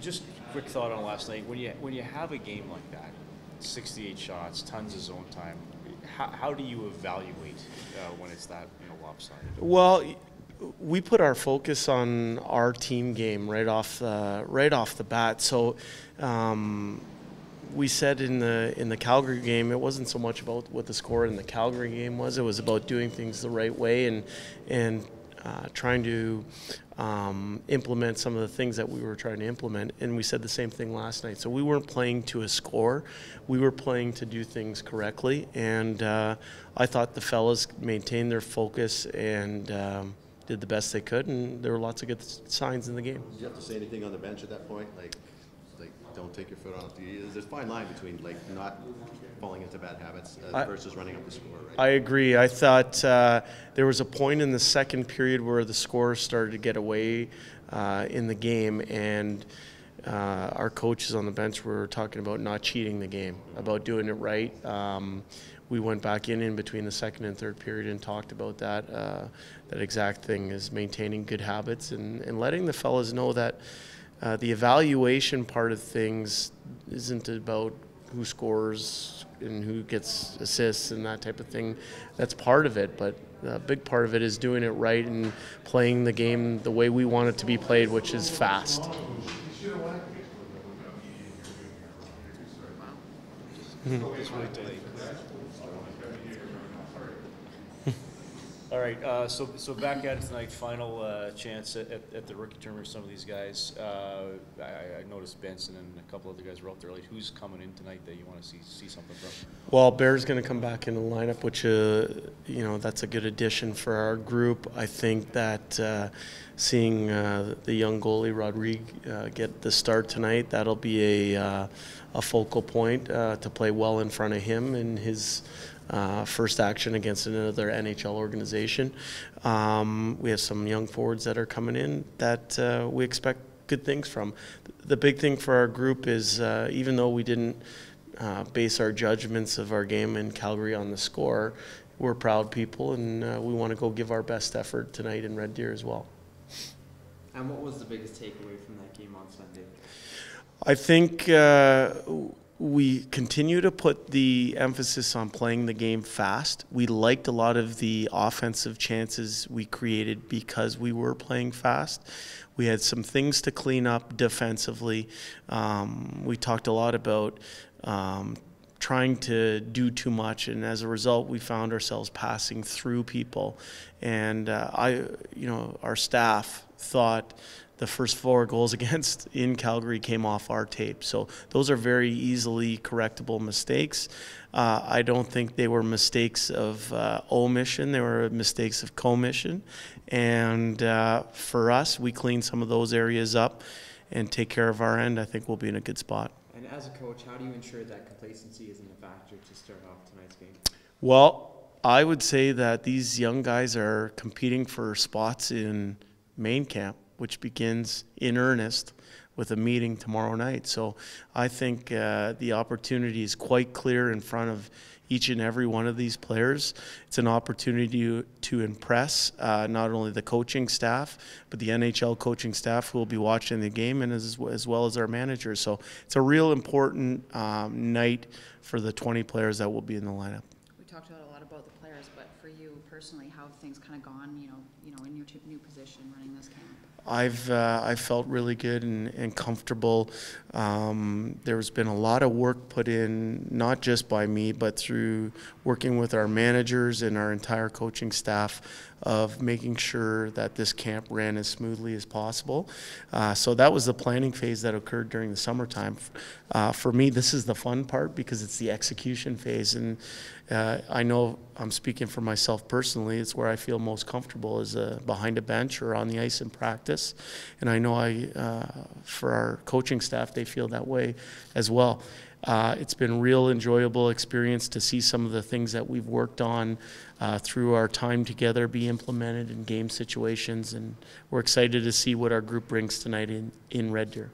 just quick thought on last night. When you have a game like that, 68 shots, tons of zone time, how do you evaluate when it's that lopsided? Well, we put our focus on our team game right off the bat. So we said in the Calgary game, it wasn't so much about what the score in the Calgary game was. It was about doing things the right way and trying to implement some of the things that we were trying to implement. And we said the same thing last night. So we weren't playing to a score. We were playing to do things correctly. And I thought the fellas maintained their focus and did the best they could. And there were lots of good signs in the game. Did you have to say anything on the bench at that point? Like don't take your foot off the. There's a fine line between not falling into bad habits versus running up the score, right? I agree. I thought there was a point in the second period where the score started to get away in the game, and our coaches on the bench were talking about not cheating the game, about doing it right. We went back in between the second and third period and talked about that. That exact thing is maintaining good habits and letting the fellas know that the evaluation part of things isn't about who scores and who gets assists and that type of thing. That's part of it, but a big part of it is doing it right and playing the game the way we want it to be played, which is fast. All right, so back at it tonight, final chance at the rookie tournament for some of these guys. I noticed Benson and a couple other guys were out there late. Who's coming in tonight that you want to see something from? Well, Bear's going to come back in the lineup, which that's a good addition for our group. I think that seeing the young goalie Rodrigue get the start tonight, that'll be a focal point to play well in front of him in his first action against another NHL organization. We have some young forwards that are coming in that we expect good things from. The big thing for our group is even though we didn't base our judgments of our game in Calgary on the score, we're proud people and we want to go give our best effort tonight in Red Deer as well. And what was the biggest takeaway from that game on Sunday? I think we continue to put the emphasis on playing the game fast. We liked a lot of the offensive chances we created because we were playing fast. We had some things to clean up defensively. We talked a lot about trying to do too much, and as a result, we found ourselves passing through people. And our staff thought the first 4 goals against in Calgary came off our tape. So those are very easily correctable mistakes. I don't think they were mistakes of omission. They were mistakes of commission. And for us, we clean some of those areas up and take care of our end. I think we'll be in a good spot. And as a coach, how do you ensure that complacency isn't a factor to start off tonight's game? Well, I would say that these young guys are competing for spots in main camp, which begins in earnest with a meeting tomorrow night. So I think the opportunity is quite clear in front of each and every one of these players. It's an opportunity to impress not only the coaching staff, but the NHL coaching staff who will be watching the game, and as well as our managers. So it's a real important night for the 20 players that will be in the lineup. We talked a lot about the players, but for you personally, how have things kind of gone, in your new position running this camp? I've felt really good and comfortable. There's been a lot of work put in, not just by me, but through working with our managers and our entire coaching staff of making sure that this camp ran as smoothly as possible. So that was the planning phase that occurred during the summertime. For me, this is the fun part because it's the execution phase, and I know I'm speaking for myself personally. It's where I feel most comfortable is behind a bench or on the ice in practice, and I know for our coaching staff, they feel that way as well. It's been a real enjoyable experience to see some of the things that we've worked on through our time together be implemented in game situations, and we're excited to see what our group brings tonight in Red Deer.